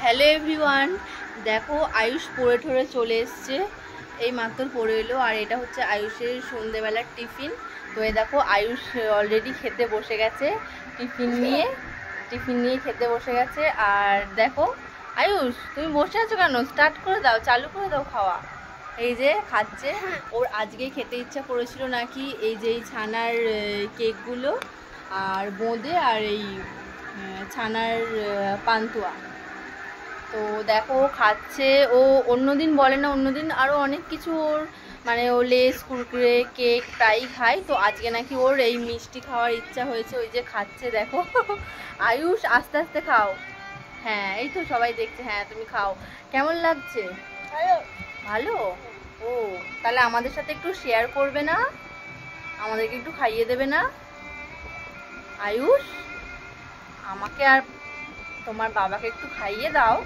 Hello everyone, দেখো আয়ুষ পড়ে ঠরে চলে এসছে, এই মাত্র পড়ে এলো। আর এটা হচ্ছে আয়ুষের সন্ধ্যেবেলার টিফিন। তো এই দেখো আয়ুষ অলরেডি খেতে বসে গেছে, টিফিন নিয়ে খেতে বসে গেছে। আর দেখো আয়ুষ, তুমি বসে আছো কেন? স্টার্ট করে দাও, চালু করে দাও খাওয়া। এই যে খাচ্ছে, ওর আজকে খেতে ইচ্ছা করেছিল নাকি এই যে এই ছানার কেকগুলো আর বোঁদে আর এই ছানার পান্তুয়া। তো দেখো খাচ্ছে ও। অন্যদিন বলে না, অন্যদিন আরও অনেক কিছু ওর মানে ও লেস কুরকুরে কেক প্রায়ই খায়। তো আজকে নাকি ওর এই মিষ্টি খাওয়ার ইচ্ছা হয়েছে, ওই যে খাচ্ছে দেখো। আয়ুষ আস্তে আস্তে খাও। হ্যাঁ এই তো সবাই দেখছে। হ্যাঁ তুমি খাও। কেমন লাগছে? ভালো। ও তাহলে আমাদের সাথে একটু শেয়ার করবে না? আমাদেরকে একটু খাইয়ে দেবে না আয়ুষ? আমাকে আর তোমার বাবাকে একটু খাইয়ে দাও।